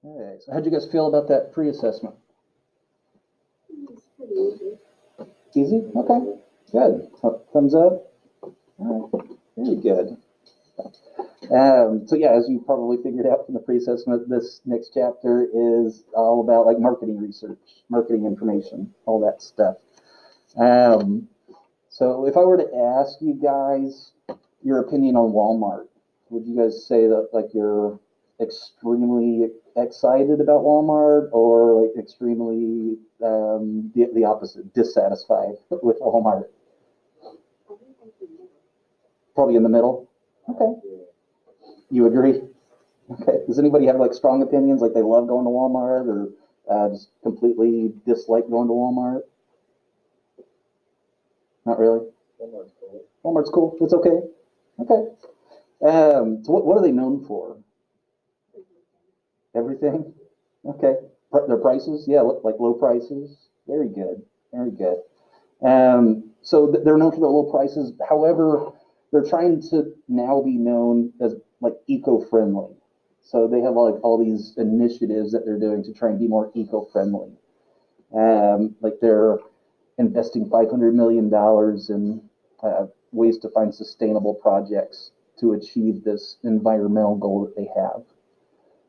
Okay, so how'd you guys feel about that pre-assessment? It's pretty easy. Easy? Okay, good. Thumbs up. All right, very good. So yeah, as you probably figured out from the pre-assessment, this next chapter is all about like marketing research, marketing information, all that stuff. Um, so if I were to ask you guys your opinion on Walmart, would you guys say that like you're extremely excited about Walmart or like extremely the opposite, dissatisfied with Walmart? I think that's the middle. Probably in the middle. Okay. You agree? Okay. Does anybody have like strong opinions, like they love going to Walmart or just completely dislike going to Walmart? Not really. Walmart's cool. Walmart's cool. It's okay. Okay. So what are they known for? Everything? Okay. Their prices? Yeah, like low prices. Very good. Very good. So they're known for their low prices. However, they're trying to now be known as like eco-friendly. So they have like all these initiatives that they're doing to try and be more eco-friendly. Like they're investing $500 million in ways to find sustainable projects to achieve this environmental goal that they have.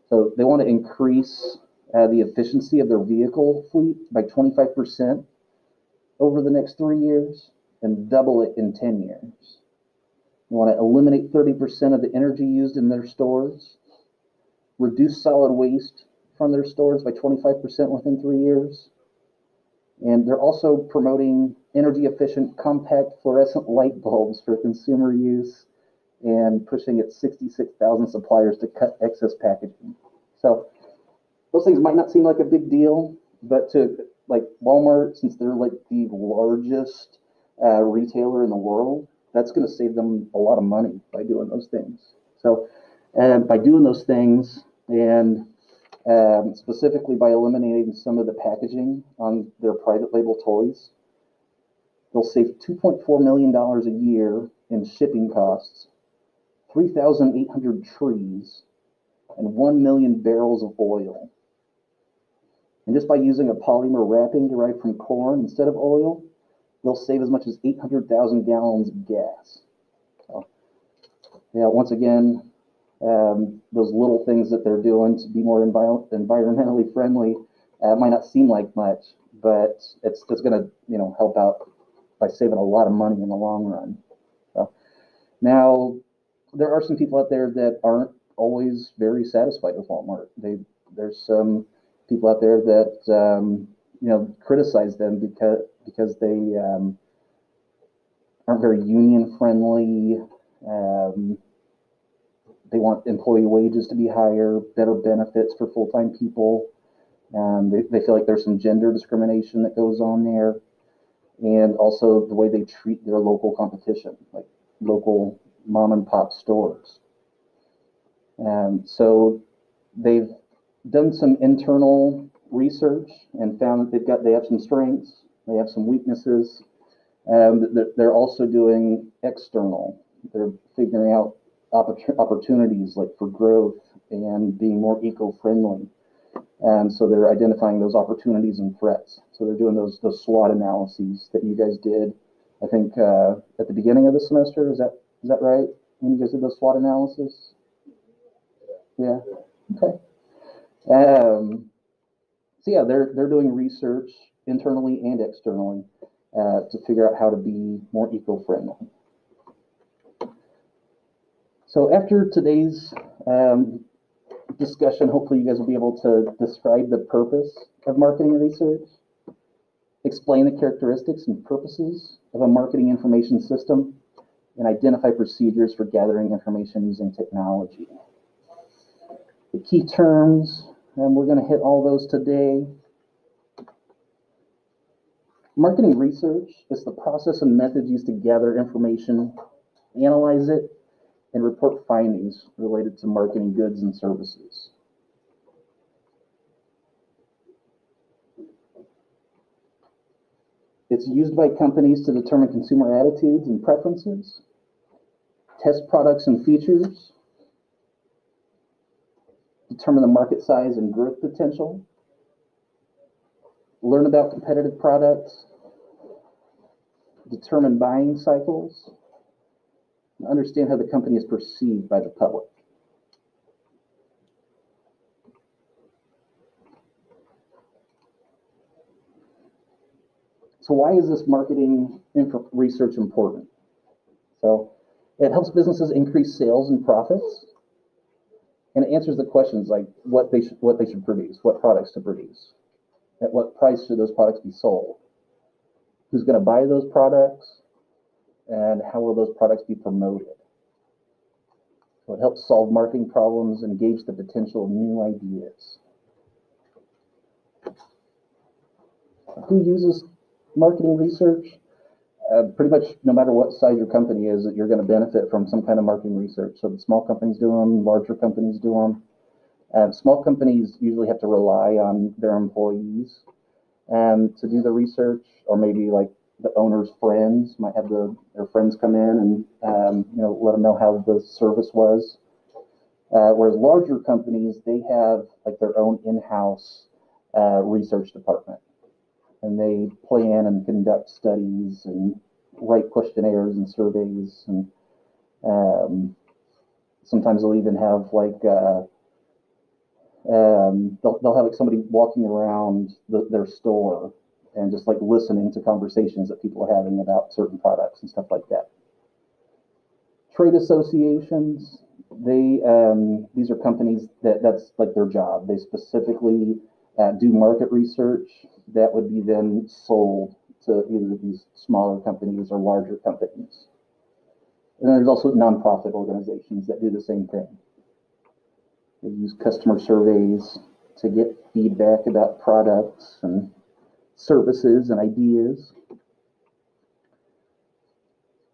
So they want to increase the efficiency of their vehicle fleet by 25% over the next 3 years and double it in 10 years. They want to eliminate 30% of the energy used in their stores, reduce solid waste from their stores by 25% within 3 years. And they're also promoting energy efficient compact fluorescent light bulbs for consumer use and pushing its 66,000 suppliers to cut excess packaging. So those things might not seem like a big deal, but to like Walmart, since they're like the largest retailer in the world, that's going to save them a lot of money by doing those things. So by doing those things and specifically by eliminating some of the packaging on their private label toys, they'll save $2.4 million a year in shipping costs, 3,800 trees, and 1 million barrels of oil. And just by using a polymer wrapping derived from corn instead of oil, they'll save as much as 800,000 gallons of gas. So, yeah, once again, those little things that they're doing to be more environmentally friendly might not seem like much, but it's going to help out by saving a lot of money in the long run. So, now, there are some people out there that aren't always very satisfied with Walmart. There's some people out there that criticize them because they aren't very union friendly. They want employee wages to be higher, better benefits for full-time people. They feel like there's some gender discrimination that goes on there, and also the way they treat their local competition, like local mom and pop stores. So they've done some internal research and found that they have some strengths, they have some weaknesses. They're also doing external. They're figuring out opportunities like for growth and being more eco-friendly. And so they're identifying those opportunities and threats. So they're doing those SWOT analyses that you guys did, I think, at the beginning of the semester. Is that right? When you guys did those SWOT analysis? Yeah. Okay. So yeah, they're doing research internally and externally to figure out how to be more eco-friendly. So after today's discussion, hopefully you guys will be able to describe the purpose of marketing research, explain the characteristics and purposes of a marketing information system, and identify procedures for gathering information using technology. The key terms, and we're going to hit all those today. Marketing research is the process and method used to gather information, analyze it, and report findings related to marketing goods and services. It's used by companies to determine consumer attitudes and preferences, test products and features, determine the market size and growth potential, learn about competitive products, determine buying cycles, and understand how the company is perceived by the public. So why is this marketing research important? So it helps businesses increase sales and profits, and it answers the questions like what they should produce, what products to produce, at what price should those products be sold, who's going to buy those products, and how will those products be promoted. So it helps solve marketing problems and gauge the potential of new ideas. Who uses marketing research? Pretty much no matter what size your company is, you're going to benefit from some kind of marketing research. So the small companies do them, larger companies do them. Small companies usually have to rely on their employees to do the research, or maybe like the owner's friends might have their friends come in and let them know how the service was. Whereas larger companies, they have like their own in-house research department. And they plan and conduct studies and write questionnaires and surveys, and sometimes they'll even have like they'll have like somebody walking around their store and just like listening to conversations that people are having about certain products and stuff like that. Trade associations, these are companies that's like their job. They specifically do market research that would be then sold to either these smaller companies or larger companies. And then there's also nonprofit organizations that do the same thing. They use customer surveys to get feedback about products and services and ideas.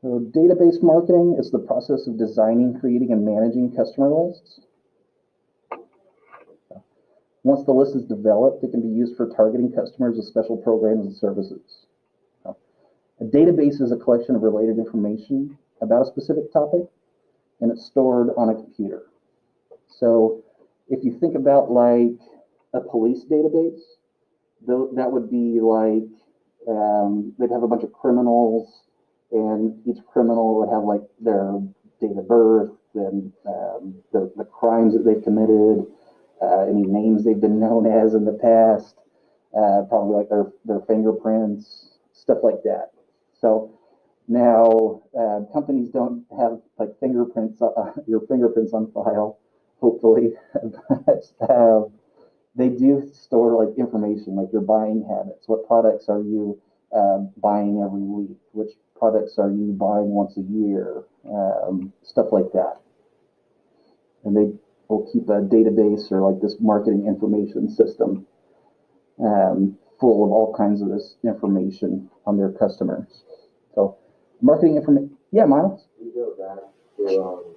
So database marketing is the process of designing, creating, and managing customer lists. Once the list is developed, it can be used for targeting customers with special programs and services. A database is a collection of related information about a specific topic, and it's stored on a computer. So if you think about like a police database, that would be like, they'd have a bunch of criminals, and each criminal would have like their date of birth and the crimes that they've committed, any names they've been known as in the past, probably like their fingerprints, stuff like that. So now companies don't have like your fingerprints on file, hopefully, but they do store like information, like your buying habits. What products are you buying every week? Which products are you buying once a year? Stuff like that. And they will keep a database or like this marketing information system full of all kinds of this information on their customers. So marketing information. Yeah, Miles? You go back to,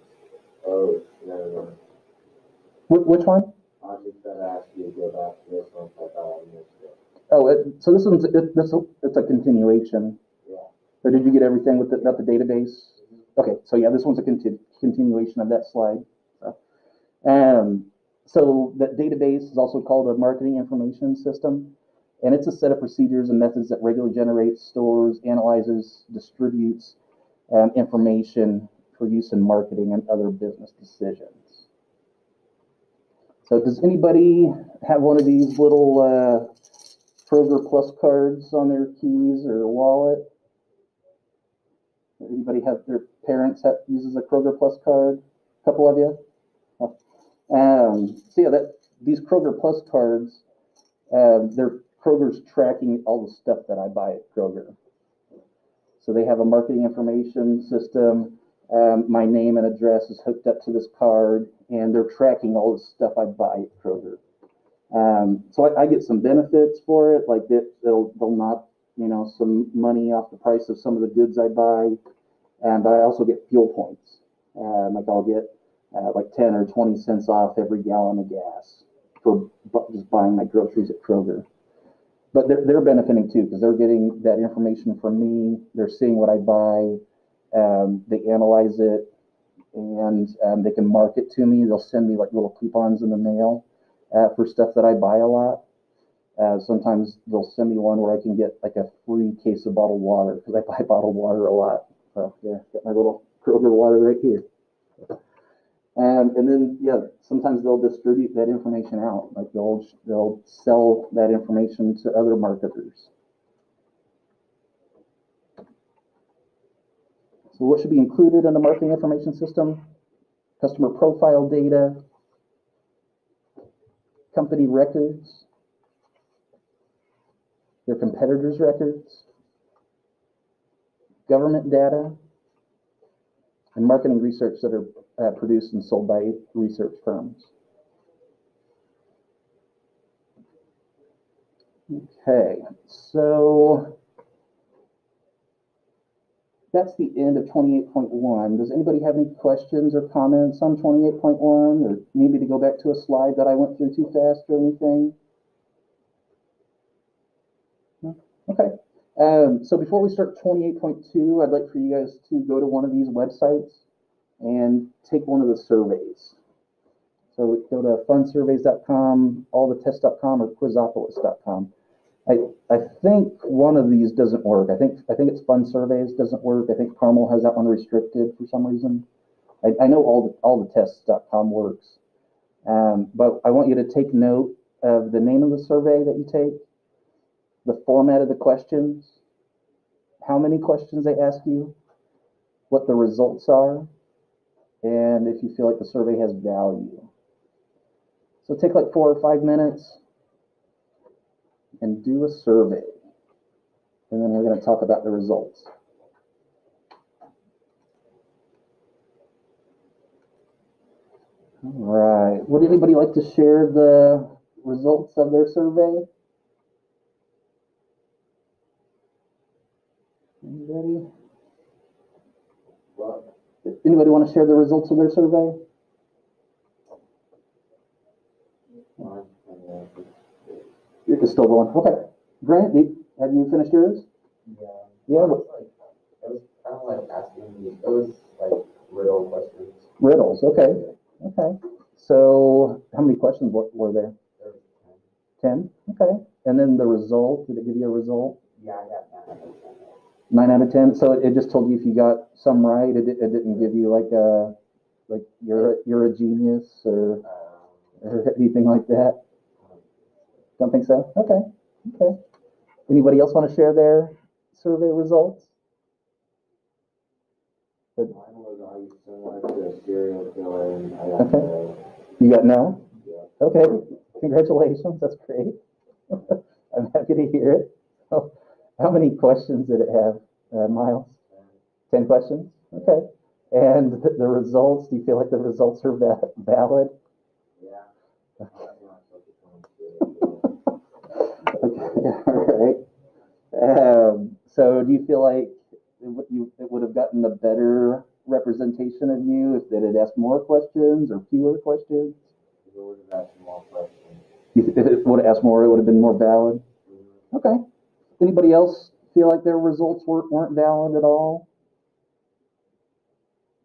no. Which one? I was just going to ask you to go back to this one, I thought I missed it. Oh, so this one's it's a continuation. Yeah. Or did you get everything with about the database? Okay, so yeah, this one's a continuation of that slide. So that database is also called a marketing information system, and it's a set of procedures and methods that regularly generates, stores, analyzes, distributes information for use in marketing and other business decisions. So does anybody have one of these little Kroger Plus cards on their keys or wallet? Anybody have their parents uses a Kroger Plus card? A couple of you? So yeah, these Kroger Plus cards, Kroger's tracking all the stuff that I buy at Kroger. So they have a marketing information system. My name and address is hooked up to this card, and they're tracking all the stuff I buy at Kroger. So I get some benefits for it, like they'll knock some money off the price of some of the goods I buy, but I also get fuel points. Like I'll get like 10 or 20 cents off every gallon of gas for just buying my groceries at Kroger. But they're benefiting too, because they're getting that information from me. They're seeing what I buy. They analyze it, and they can mark it to me. They'll send me like little coupons in the mail for stuff that I buy a lot. Sometimes they'll send me one where I can get like a free case of bottled water because I buy bottled water a lot. So yeah, got my little Kroger water right here. And then yeah, sometimes they'll distribute that information out. Like they'll sell that information to other marketers. So what should be included in the marketing information system? Customer profile data, company records, their competitors' records, government data, and marketing research that are produced and sold by research firms. Okay, so that's the end of 28.1. Does anybody have any questions or comments on 28.1, or need me to go back to a slide that I went through too fast or anything? No? Okay. So before we start 28.2, I'd like for you guys to go to one of these websites and take one of the surveys. So go to funsurveys.com, allthetest.com, or quizzopolis.com. I think one of these doesn't work. I think it's Fun Surveys doesn't work. I think Carmel has that one restricted for some reason. I know allthetests.com works. But I want you to take note of the name of the survey that you take, the format of the questions, how many questions they ask you, what the results are, and if you feel like the survey has value. So take like 4 or 5 minutes and do a survey. And then we're going to talk about the results. All right. Would anybody like to share the results of their survey? Anybody? Anybody want to share the results of their survey? You're just still going. Okay. Grant, have you finished yours? Yeah. Yeah. It was kind of like asking me, it was like riddle questions. Riddles. Okay. Okay. So how many questions were there? There was 10. 10? Okay. And then the result, did it give you a result? Yeah, I got 9 out of 10. 9 out of 10. So it just told you if you got some right. It didn't give you like you're a genius or anything like that. Don't think so? Okay. Okay. Anybody else want to share their survey results? Mine was always similar to a serial killer, and I got Okay. no. You got no? Yeah. Okay. Congratulations. That's great. I'm happy to hear it. So, how many questions did it have, Miles? 10 questions? Okay. And the results, do you feel like the results are valid? Yeah. Okay. Okay, all right. So do you feel like it would have gotten a better representation of you if it had asked more questions or fewer questions? If it would have asked more questions. If it would have asked more, it would have been more valid? Okay. Anybody else feel like their results weren't valid at all?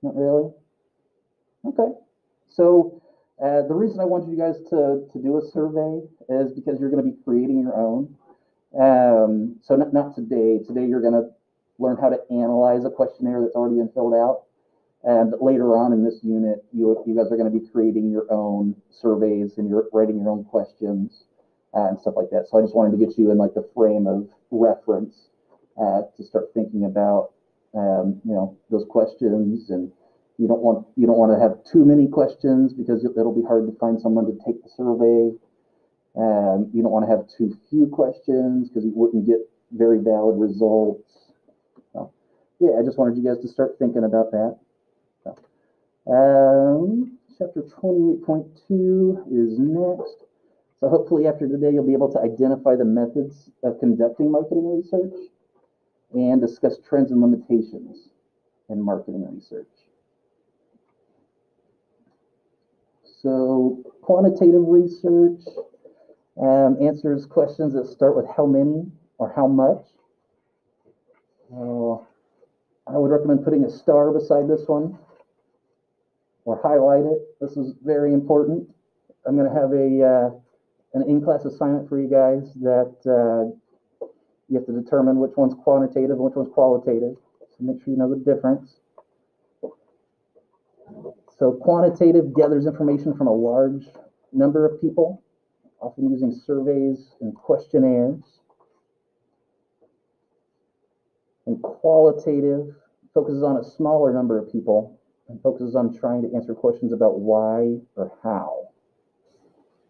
Not really? Okay. So the reason I wanted you guys to do a survey is because you're going to be creating your own. So not today. Today you're going to learn how to analyze a questionnaire that's already been filled out. And later on in this unit, you guys are going to be creating your own surveys and you're writing your own questions and stuff like that. So I just wanted to get you in like the frame of reference to start thinking about those questions. And you don't want to have too many questions because it'll be hard to find someone to take the survey. You don't want to have too few questions because you wouldn't get very valid results. So, yeah, I just wanted you guys to start thinking about that. So, chapter 28.2 is next. So hopefully after today, you'll be able to identify the methods of conducting marketing research and discuss trends and limitations in marketing research. So quantitative research answers questions that start with how many or how much. I would recommend putting a star beside this one. or highlight it. This is very important. I'm going to have an in-class assignment for you guys that you have to determine which one's quantitative and which one's qualitative. So make sure you know the difference. So quantitative gathers information from a large number of people, often using surveys and questionnaires. And qualitative focuses on a smaller number of people and focuses on trying to answer questions about why or how.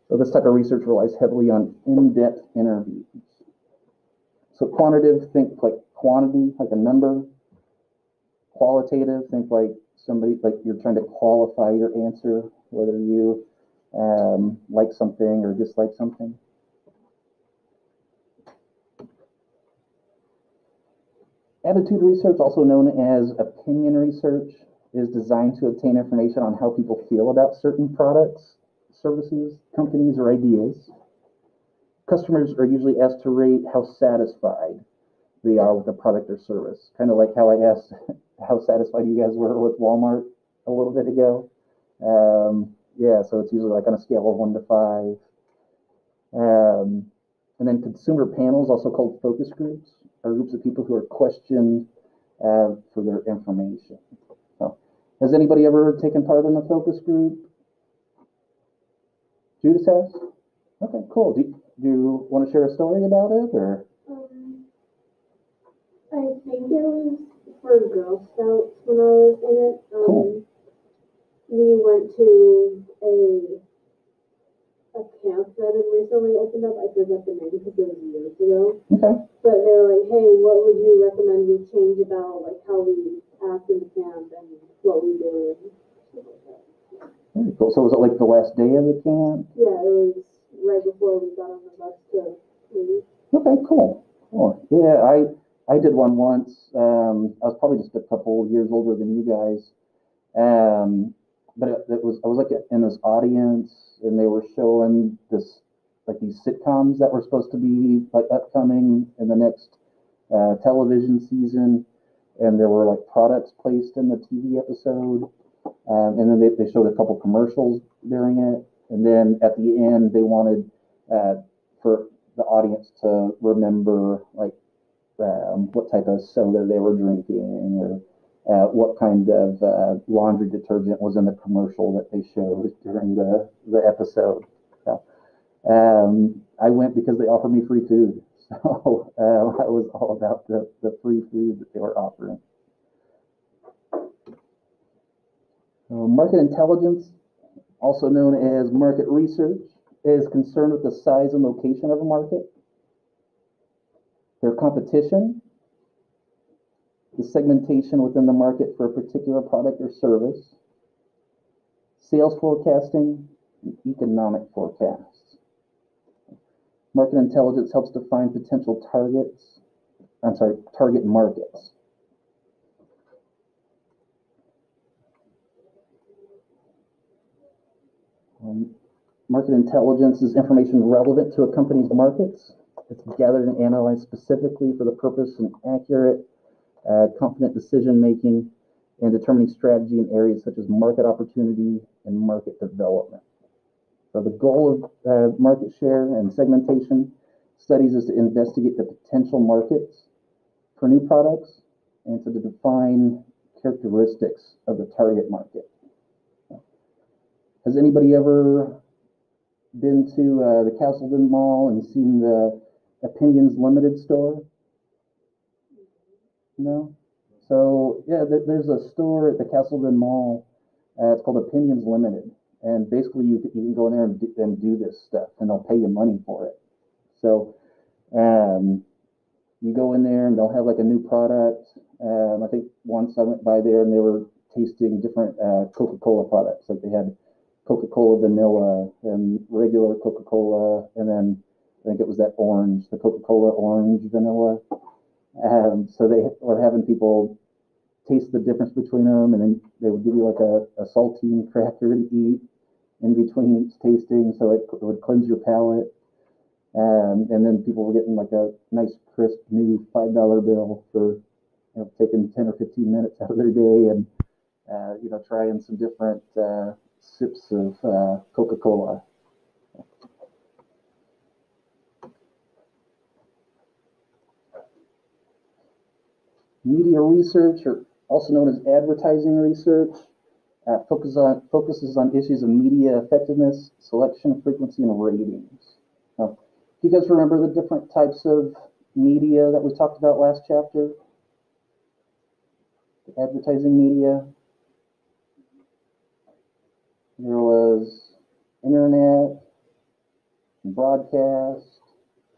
So this type of research relies heavily on in-depth interviews. So quantitative, think like quantity, like a number. Qualitative, think like somebody, like you're trying to qualify your answer, whether you like something or dislike something. Attitude research, also known as opinion research, is designed to obtain information on how people feel about certain products, services, companies, or ideas. Customers are usually asked to rate how satisfied they are with the product or service. Kind of like how I asked how satisfied you guys were with Walmart a little bit ago. Yeah, so it's usually like on a scale of 1 to 5. And then consumer panels, also called focus groups, are groups of people who are questioned for their information. So, has anybody ever taken part in a focus group? Judas has? Okay, cool. Do you want to share a story about it, or? I think it was for Girl Scouts when I was in it. Cool. We went to a camp that had recently opened up. I forget the name because it was years ago. Okay. But they were like, hey, what would you recommend we change about like how we act in the camp and what we do and stuff like that. Very cool. So was it like the last day of the camp? Yeah, it was right before we got on the bus to leave. Okay, cool. Cool. Yeah, I did one once. I was probably just a couple years older than you guys. But I was like in this audience, and they were showing this, like these sitcoms that were supposed to be like upcoming in the next television season, and there were like products placed in the TV episode, and then they showed a couple commercials during it, and then at the end they wanted for the audience to remember like what type of soda they were drinking, or what kind of laundry detergent was in the commercial that they showed during the episode. So, I went because they offered me free food. So I was all about the free food that they were offering. So market intelligence, also known as market research, is concerned with the size and location of a market, their competition, the segmentation within the market for a particular product or service, sales forecasting, and economic forecasts. Market intelligence helps define potential target markets. Market intelligence is information relevant to a company's markets. It's gathered and analyzed specifically for the purpose of accurate, confident decision-making and determining strategy in areas such as market opportunity and market development. So the goal of market share and segmentation studies is to investigate the potential markets for new products and to define characteristics of the target market. Has anybody ever been to the Castleton Mall and seen the Opinions Limited store? No? So, yeah, there's a store at the Castleton Mall. It's called Opinions Limited. And basically, you can go in there and do this stuff, and they'll pay you money for it. So, you go in there, and they'll have like a new product. I think once I went by there, and they were tasting different Coca-Cola products. Like they had Coca-Cola vanilla and regular Coca-Cola, and then I think it was that orange, the Coca-Cola orange vanilla. So they were having people taste the difference between them, and then they would give you like a saltine cracker to eat in between each tasting, so it would cleanse your palate. And then people were getting like a nice crisp new $5 bill for taking 10 or 15 minutes out of their day and trying some different sips of Coca-Cola. Media research, or also known as advertising research, focuses on issues of media effectiveness, selection, frequency, and ratings. Now, do you guys remember the different types of media that we talked about last chapter? The advertising media. There was internet, broadcast.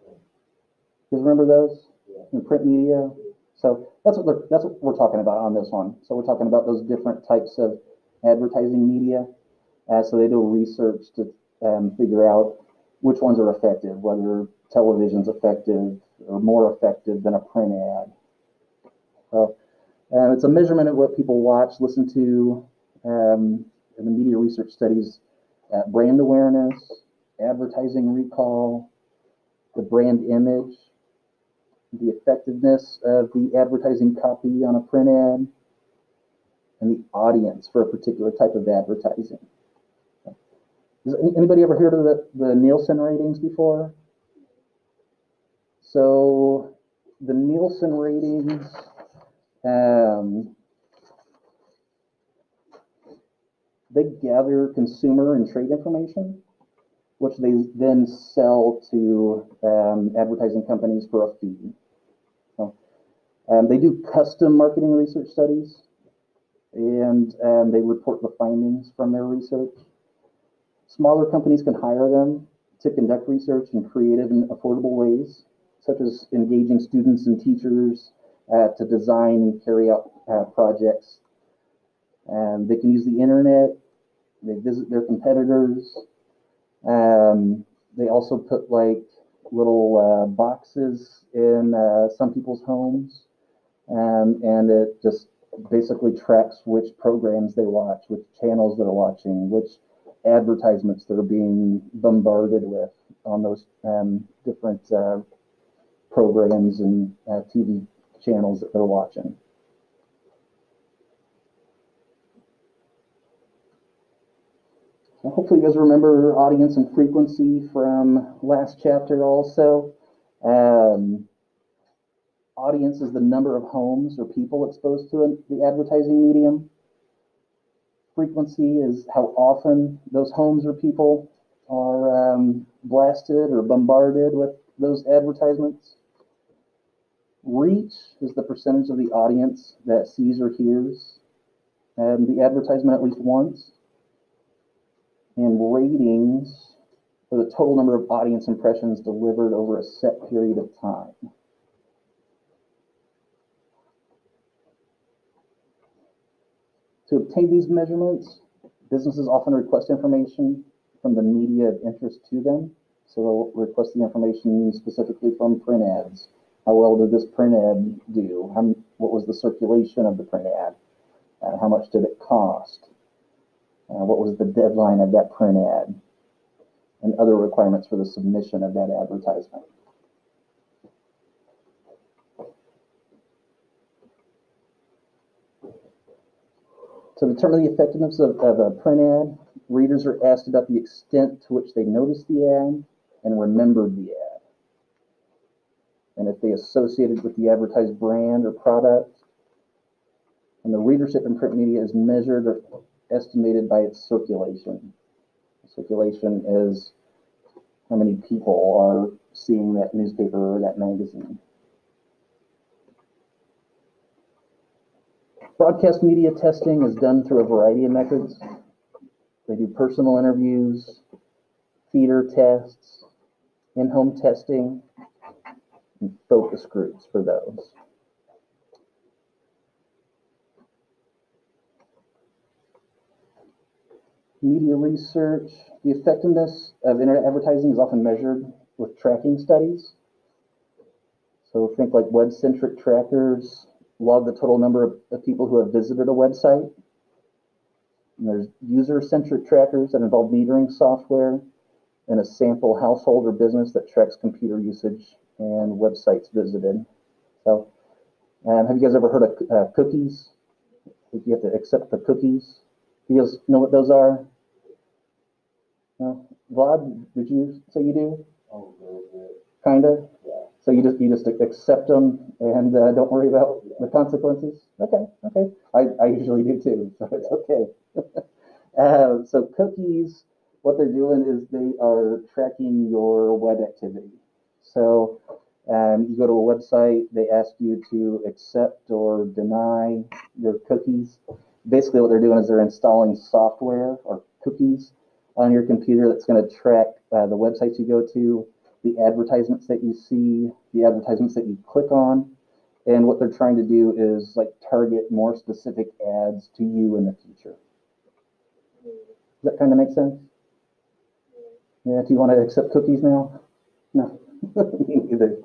You guys remember those? And print media. So that's what we're talking about on this one. So we're talking about those different types of advertising media. So they do research to figure out which ones are effective, whether television's effective or more effective than a print ad. So it's a measurement of what people watch, listen to, and the media research studies brand awareness, advertising recall, the brand image, the effectiveness of the advertising copy on a print ad, and the audience for a particular type of advertising. Has anybody ever heard of the Nielsen ratings before? So the Nielsen ratings, they gather consumer and trade information, which they then sell to advertising companies for a fee. So, they do custom marketing research studies, and they report the findings from their research. Smaller companies can hire them to conduct research in creative and affordable ways, such as engaging students and teachers to design and carry out projects. They can use the internet. They visit their competitors. They also put like little boxes in some people's homes, and it just basically tracks which programs they watch, which channels they're watching, which advertisements they're being bombarded with on those different programs and TV channels that they're watching. So hopefully you guys remember audience and frequency from last chapter also. Audience is the number of homes or people exposed to the advertising medium. Frequency is how often those homes or people are blasted or bombarded with those advertisements. Reach is the percentage of the audience that sees or hears the advertisement at least once. And ratings are the total number of audience impressions delivered over a set period of time. To obtain these measurements, businesses often request information from the media of interest to them. So they'll request the information specifically from print ads. How well did this print ad do? What was the circulation of the print ad? How much did it cost? What was the deadline of that print ad? And other requirements for the submission of that advertisement. To determine the effectiveness of a print ad, readers are asked about the extent to which they noticed the ad and remembered the ad, and if they associated with the advertised brand or product. And the readership in print media is measured or estimated by its circulation. Circulation is how many people are seeing that newspaper or that magazine. Broadcast media testing is done through a variety of methods. They do personal interviews, theater tests, in-home testing, and focus groups for those. Media research. The effectiveness of internet advertising is often measured with tracking studies. So think like web-centric trackers log the total number of people who have visited a website. And there's user-centric trackers that involve metering software and a sample household or business that tracks computer usage and websites visited. So have you guys ever heard of cookies? You have to accept the cookies. Do you guys know what those are? No? Vlad, did you say you do? Oh, really good. Kinda? Yeah. So you just accept them and don't worry about the consequences? Okay, okay. I usually do too, so it's okay. So cookies, what they're doing is they are tracking your web activity. So you go to a website, they ask you to accept or deny your cookies. Basically what they're doing is they're installing software or cookies on your computer that's going to track the websites you go to, the advertisements that you see, the advertisements that you click on, and what they're trying to do is like target more specific ads to you in the future. Does that kind of make sense? Yeah, do you want to accept cookies now? No, me neither.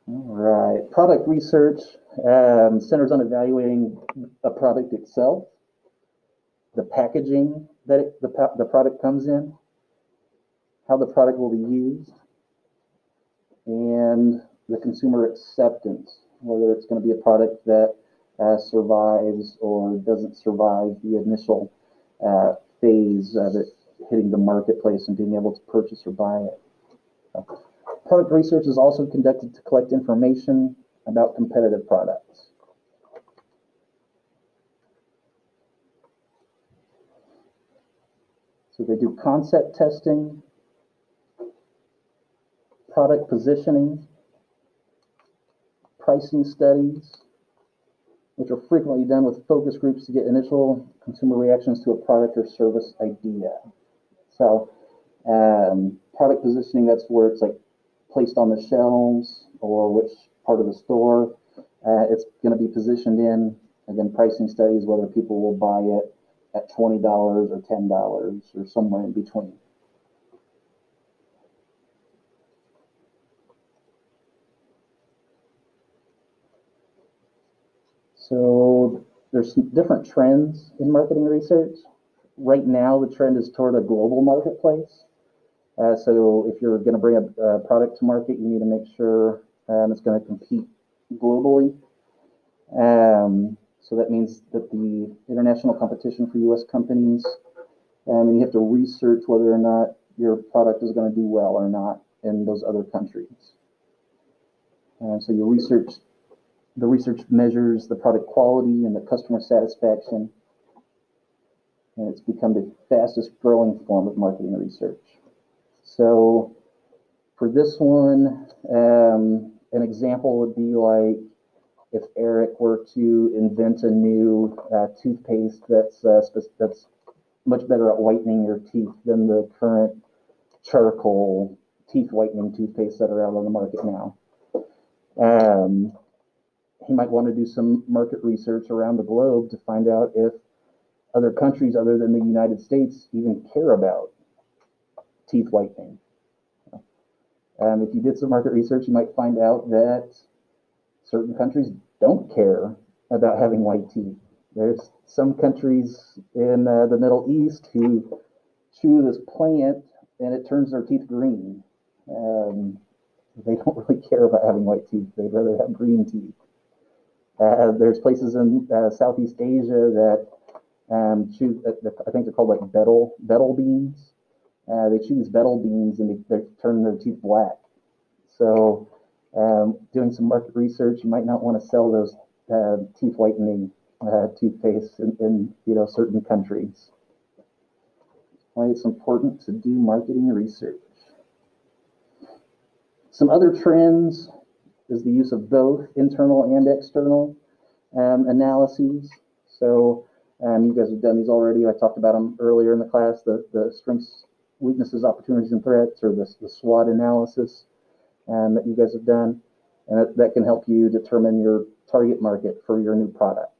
All right, product research centers on evaluating a product itself, the packaging that the product comes in, how the product will be used, and the consumer acceptance, whether it's going to be a product that survives or doesn't survive the initial phase of it hitting the marketplace and being able to purchase or buy it. Product research is also conducted to collect information about competitive products. So they do concept testing, product positioning, pricing studies, which are frequently done with focus groups to get initial consumer reactions to a product or service idea. So product positioning, that's where it's like placed on the shelves or which part of the store it's going to be positioned in, and then pricing studies, whether people will buy it at $20 or $10 or somewhere in between. So there's some different trends in marketing research. Right now, the trend is toward a global marketplace. So if you're going to bring a product to market, you need to make sure it's going to compete globally. So that means that the international competition for U.S. companies, and you have to research whether or not your product is going to do well or not in those other countries. So your research, the research measures the product quality and the customer satisfaction, and it's become the fastest growing form of marketing research. So for this one, an example would be like if Eric were to invent a new toothpaste that's much better at whitening your teeth than the current charcoal teeth whitening toothpaste that are out on the market now. He might want to do some market research around the globe to find out if other countries other than the United States even care about teeth whitening. If you did some market research, you might find out that certain countries don't care about having white teeth. There's some countries in the Middle East who chew this plant and it turns their teeth green. They don't really care about having white teeth. They'd rather have green teeth. There's places in Southeast Asia that chew, I think they're called like betel beans. They chew these betel beans and they turn their teeth black. So doing some market research, you might not want to sell those teeth whitening toothpaste in certain countries. Why it's important to do marketing research. Some other trends is the use of both internal and external analyses. So you guys have done these already. I talked about them earlier in the class, the strengths, weaknesses, opportunities, and threats, or the SWOT analysis that you guys have done. And that can help you determine your target market for your new product.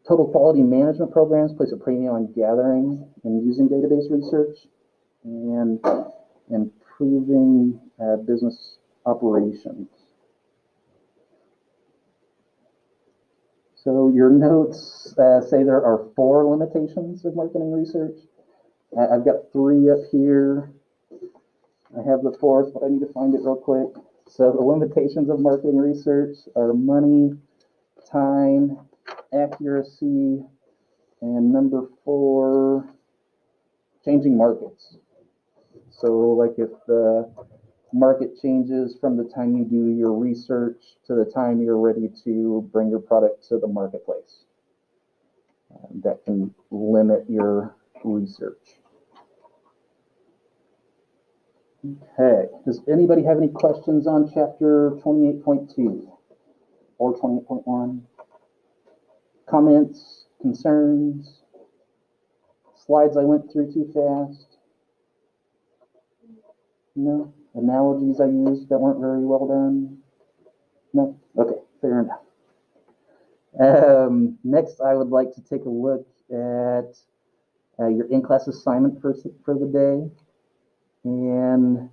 Total quality management programs place a premium on gathering and using database research and improving business operations. So your notes say there are 4 limitations of marketing research. I've got 3 up here. I have the 4th, but I need to find it real quick. So the limitations of marketing research are money, time, accuracy, and number 4, changing markets. So like if the market changes from the time you do your research to the time you're ready to bring your product to the marketplace. That can limit your research. Okay, does anybody have any questions on chapter 28.2 or 28.1? Comments, concerns, slides I went through too fast? No? Analogies I used that weren't very well done? No? Okay, fair enough. Next, I would like to take a look at your in-class assignment for the day. And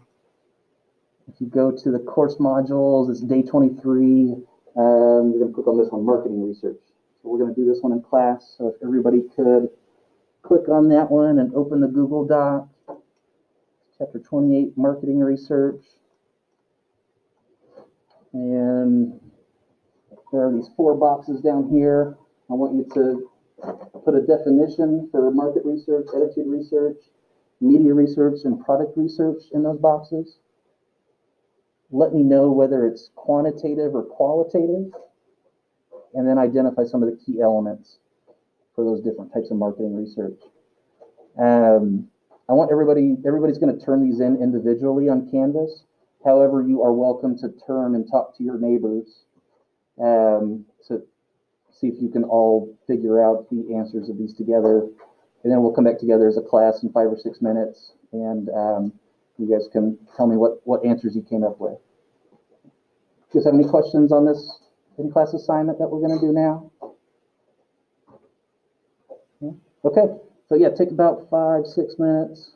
if you go to the course modules, it's day 23. You're going to click on this one, marketing research. So we're going to do this one in class. So if everybody could click on that one and open the Google Doc. Chapter 28, marketing research. And there are these 4 boxes down here. I want you to put a definition for market research, attitude research, media research, and product research in those boxes. Let me know whether it's quantitative or qualitative, and then identify some of the key elements for those different types of marketing research. I want everybody's going to turn these in individually on Canvas. However, you are welcome to turn and talk to your neighbors to see if you can all figure out the answers of these together. And then we'll come back together as a class in 5 or 6 minutes, and you guys can tell me what answers you came up with. Do you guys have any questions on this in-class assignment that we're going to do now? Okay, so yeah, take about 5, 6 minutes,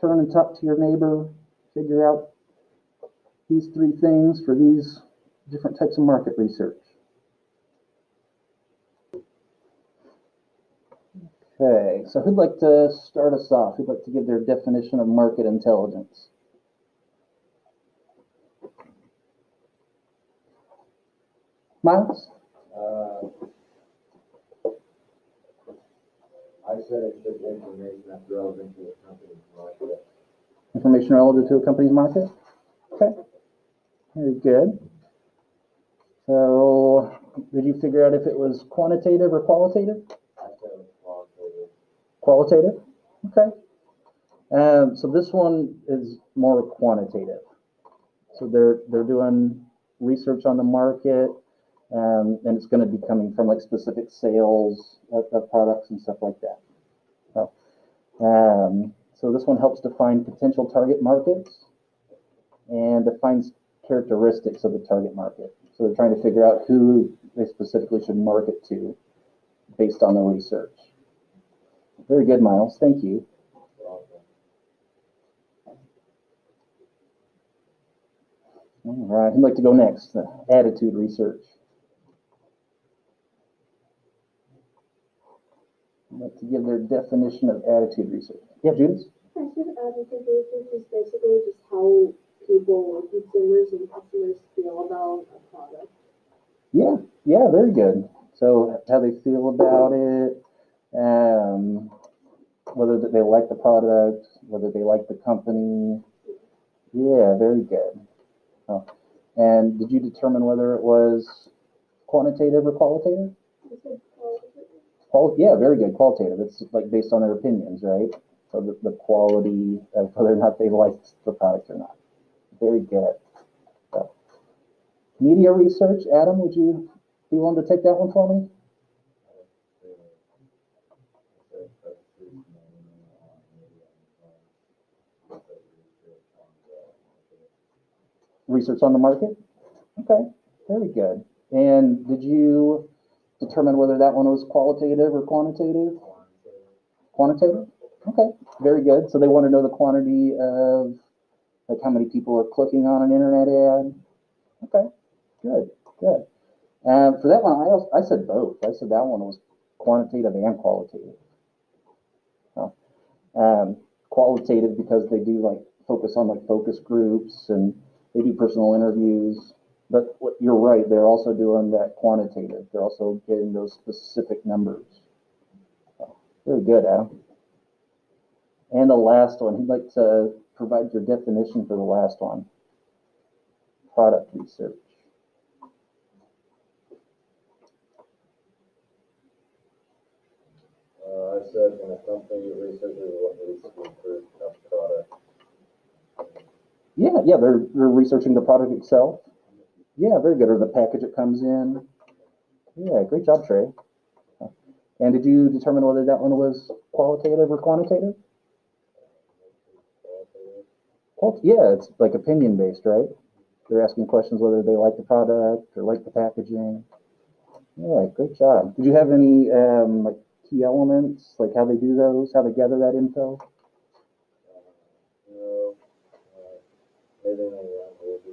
turn and talk to your neighbor, figure out these 3 things for these different types of market research. Okay, so who'd like to start us off? Who'd like to give their definition of market intelligence? Miles? I said it's just information that's relevant to a company's market. Information relative to a company's market? Okay, very good. So, did you figure out if it was quantitative or qualitative? I said it was Qualitative? qualitative. Okay. So this one is more quantitative. So they're doing research on the market, and it's going to be coming from like specific sales of products and stuff like that. So this one helps define potential target markets and defines characteristics of the target market. So they're trying to figure out who they specifically should market to based on the research. Very good, Miles. Thank you. All right, who'd like to go next? Attitude research. I'd like to give their definition of attitude research. Yeah, Judith? I think attitude research is basically just how people, consumers and customers feel about a product. Yeah, very good. So how they feel about it, whether they like the product, whether they like the company. Yeah, very good. Oh. And did you determine whether it was quantitative or qualitative? I said qualitative. Yeah, very good. Qualitative. It's like based on their opinions, right? So the quality of whether or not they liked the product or not. Very good. So, media research. Adam, would you be willing to take that one for me? Research on the market? Okay, very good. And did you determine whether that one was qualitative or quantitative? Quantitative? Okay, very good. So they want to know the quantity of like how many people are clicking on an internet ad? Okay, good. For that one, I said both. I said that one was quantitative and qualitative. So, qualitative because they do like focus on like focus groups and They do personal interviews, but you're right, they're also doing that quantitative. They're also getting those specific numbers. So, very good, Adam. And the last one, he'd like to provide your definition for the last one. Product research. I said when a company researches what needs to be improved about the product. Yeah, they're researching the product itself. Yeah, very good. Or the package it comes in. Yeah, great job, Trey. And did you determine whether that one was qualitative or quantitative? Yeah, it's like opinion based, right? They're asking questions whether they like the product or like the packaging. Yeah, great job. Did you have any like key elements, like how they do those, how they gather that info? No, anything like that will be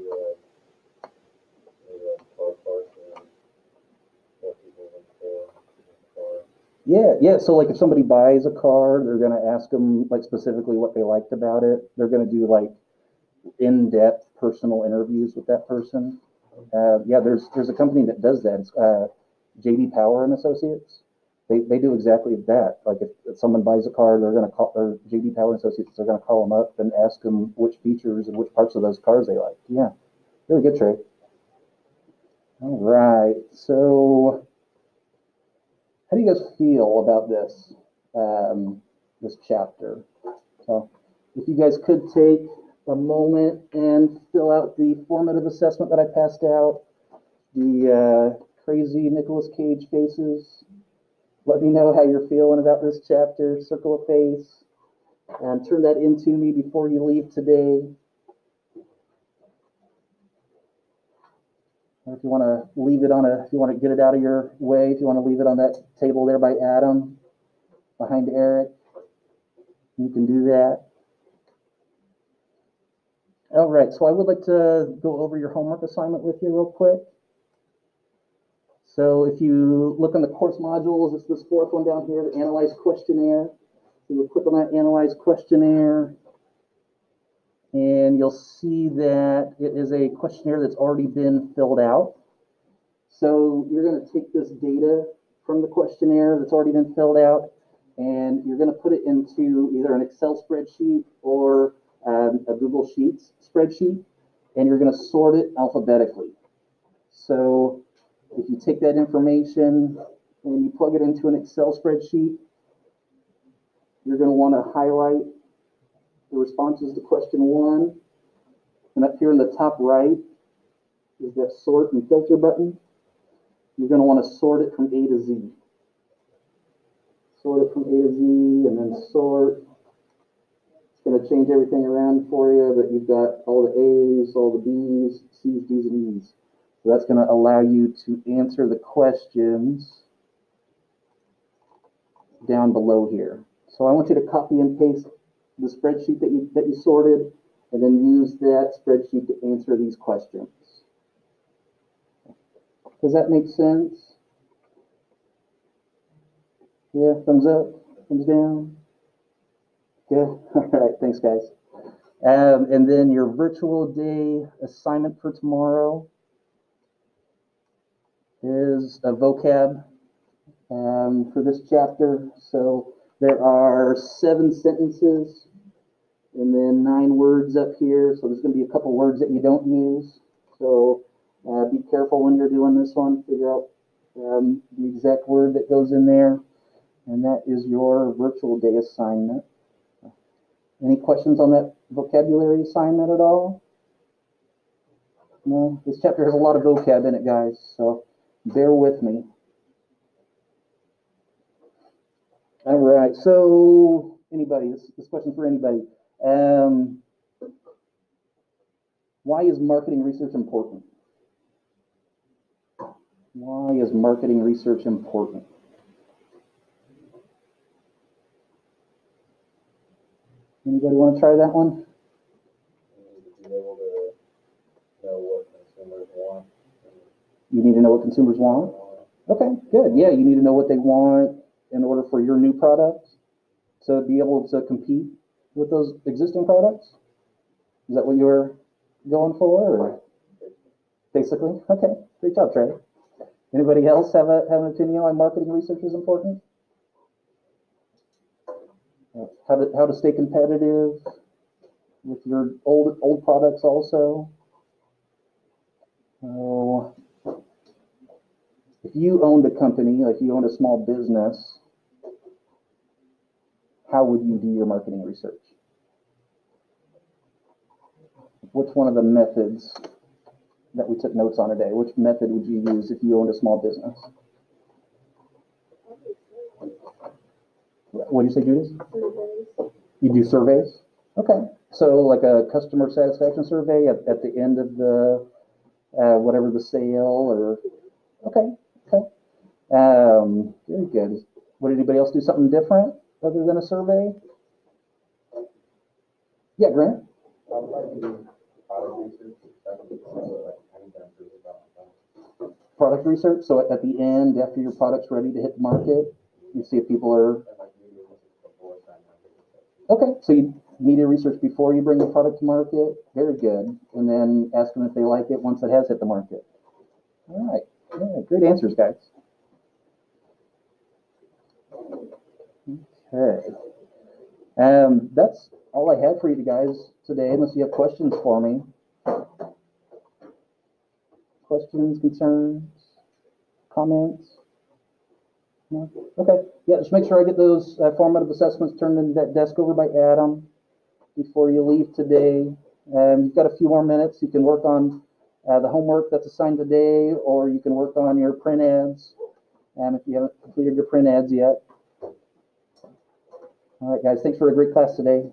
maybe like car parts and what people look for in the car. Yeah. So like if somebody buys a car, they're gonna ask them like specifically what they liked about it. They're gonna do like in-depth personal interviews with that person. Yeah, there's a company that does that. It's JD Power and Associates. They do exactly that. Like if someone buys a car, they're gonna call, or JD Power and Associates, they're gonna call them up and ask them which features and which parts of those cars they like. Yeah, really good, Trey. All right, so how do you guys feel about this this chapter? So if you guys could take a moment and fill out the formative assessment that I passed out, the crazy Nicolas Cage faces. Let me know how you're feeling about this chapter. Circle a face and turn that into me before you leave today. Or if you want to leave it on if you want to get it out of your way, if you want to leave it on that table there by Adam, behind Eric, you can do that. All right, so I would like to go over your homework assignment with you real quick. So if you look on the course modules, it's this fourth one down here, the Analyze Questionnaire. So you'll click on that Analyze Questionnaire, and you'll see that it is a questionnaire that's already been filled out. So you're going to take this data from the questionnaire that's already been filled out, and you're going to put it into either an Excel spreadsheet or a Google Sheets spreadsheet, and you're going to sort it alphabetically. So if you take that information and you plug it into an Excel spreadsheet, you're going to want to highlight the responses to question 1. And up here in the top right is that sort and filter button. You're going to want to sort it from A to Z. Sort it from A to Z and then sort. It's going to change everything around for you, but you've got all the A's, all the B's, C's, D's, and E's. So that's going to allow you to answer the questions down below here. So I want you to copy and paste the spreadsheet that you sorted, and then use that spreadsheet to answer these questions. Does that make sense? Yeah, thumbs up, thumbs down. Good. All right, thanks, guys. And then your virtual day assignment for tomorrow is a vocab for this chapter. So there are 7 sentences and then 9 words up here. So there's going to be a couple words that you don't use. So be careful when you're doing this one. Figure out the exact word that goes in there. And that is your virtual day assignment. Any questions on that vocabulary assignment at all? No? This chapter has a lot of vocab in it, guys. So bear with me. All right, so anybody, this question's for anybody. Why is marketing research important? Why is marketing research important? Anybody want to try that one? You need to be able to know what consumers want. You need to know what consumers want? Okay, good. Yeah, you need to know what they want in order for your new products, to be able to compete with those existing products. Is that what you're going for, or basically? Okay, great job, Trey. Anybody else have an opinion on marketing research is important? How to stay competitive with your old products also? If you owned a company, like you owned a small business, how would you do your marketing research? Which one of the methods that we took notes on today, which method would you use if you owned a small business? What do you say, Judas? Surveys. You do surveys? Okay. So like a customer satisfaction survey at the end of the, whatever the sale or, okay. Very good. Would anybody else do something different other than a survey? Yeah, Grant? I would like to do product research, especially like I need to improve about myself. Product research. So at the end, after your product's ready to hit the market, you see if people are, And like media research before signing up. okay. So you media research before you bring the product to market. Very good. And then ask them if they like it once it has hit the market. All right. Yeah, great answers, guys. Okay. That's all I have for you guys today, unless you have questions for me. Questions, concerns, comments? No? Okay. Yeah, just make sure I get those formative assessments turned into that desk over by Adam before you leave today. You've got a few more minutes. You can work on the homework that's assigned today, or you can work on your print ads if you haven't completed your print ads yet. All right, guys, thanks for a great class today.